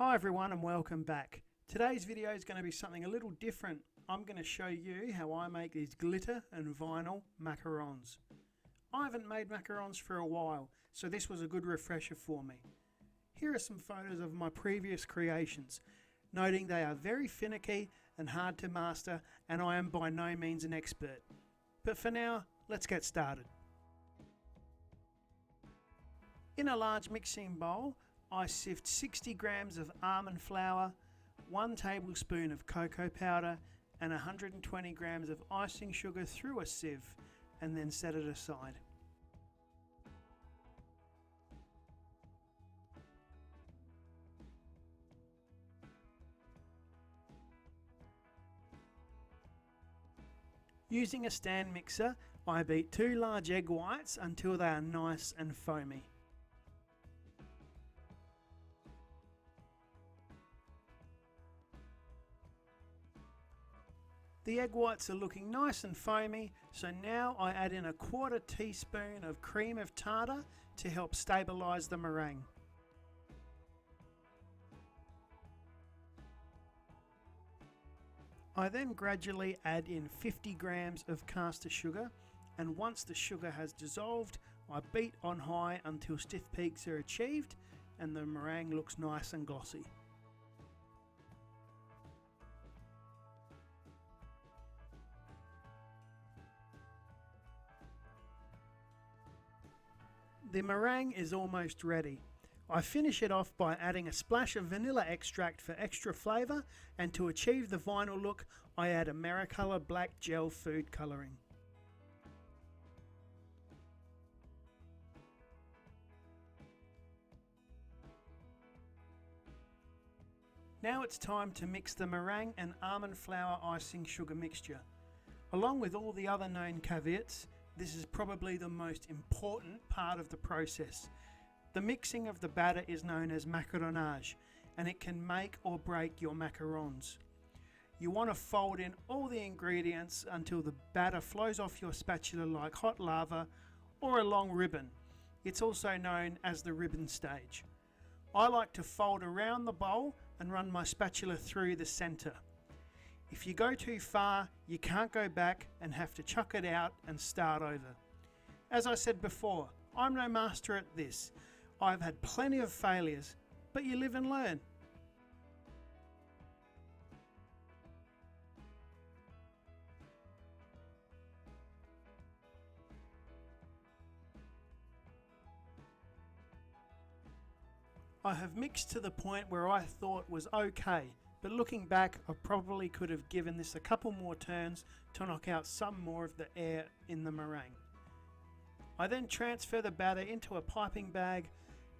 Hi everyone and welcome back. Today's video is going to be something a little different. I'm going to show you how I make these glitter and vinyl macarons. I haven't made macarons for a while, so this was a good refresher for me. Here are some photos of my previous creations, noting they are very finicky and hard to master, and I am by no means an expert. But for now, let's get started. In a large mixing bowl, I sift 60 grams of almond flour, 1 tablespoon of cocoa powder and 120 grams of icing sugar through a sieve, and then set it aside. Using a stand mixer, I beat 2 large egg whites until they are nice and foamy. The egg whites are looking nice and foamy, so now I add in a 1/4 teaspoon of cream of tartar to help stabilise the meringue. I then gradually add in 50 grams of caster sugar, and once the sugar has dissolved, I beat on high until stiff peaks are achieved and the meringue looks nice and glossy. The meringue is almost ready. I finish it off by adding a splash of vanilla extract for extra flavour, and to achieve the vinyl look I add Americolor black gel food colouring. Now it's time to mix the meringue and almond flour icing sugar mixture. Along with all the other known caveats, this is probably the most important part of the process. The mixing of the batter is known as macaronage, and it can make or break your macarons. You want to fold in all the ingredients until the batter flows off your spatula like hot lava or a long ribbon. It's also known as the ribbon stage. I like to fold around the bowl and run my spatula through the centre. If you go too far, you can't go back and have to chuck it out and start over. As I said before, I'm no master at this. I've had plenty of failures, but you live and learn. I have mixed to the point where I thought was okay, but looking back, I probably could have given this a couple more turns to knock out some more of the air in the meringue. I then transfer the batter into a piping bag,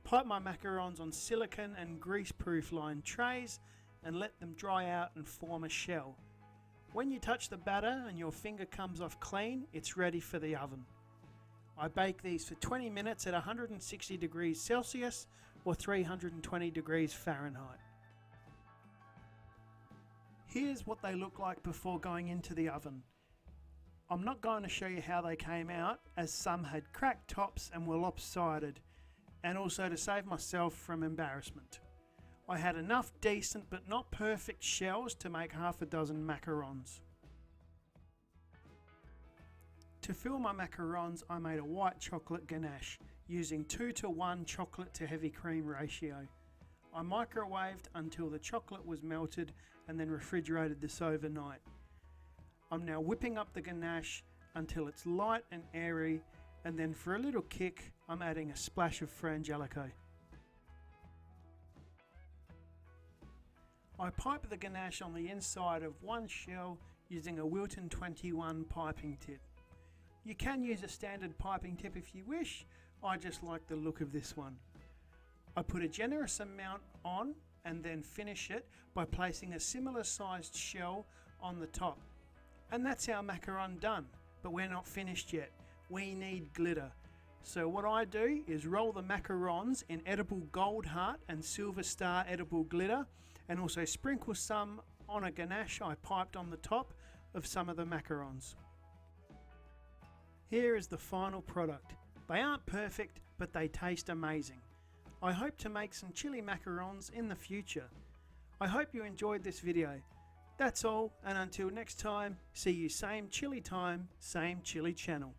pipe my macarons on silicone and grease-proof lined trays, and let them dry out and form a shell. When you touch the batter and your finger comes off clean, it's ready for the oven. I bake these for 20 minutes at 160 degrees Celsius or 320 degrees Fahrenheit. Here's what they look like before going into the oven. I'm not going to show you how they came out, as some had cracked tops and were lopsided, and also to save myself from embarrassment. I had enough decent but not perfect shells to make half a dozen macarons. To fill my macarons, I made a white chocolate ganache using 2:1 chocolate to heavy cream ratio. I microwaved until the chocolate was melted and then refrigerated this overnight. I'm now whipping up the ganache until it's light and airy, and then for a little kick I'm adding a splash of Frangelico. I pipe the ganache on the inside of one shell using a Wilton 21 piping tip. You can use a standard piping tip if you wish, I just like the look of this one. I put a generous amount on and then finish it by placing a similar sized shell on the top. And that's our macaron done, but we're not finished yet. We need glitter. So what I do is roll the macarons in edible gold heart and silver star edible glitter, and also sprinkle some on a ganache I piped on the top of some of the macarons. Here is the final product. They aren't perfect, but they taste amazing. I hope to make some chili macarons in the future. I hope you enjoyed this video. That's all, and until next time, see you same chili time, same chili channel.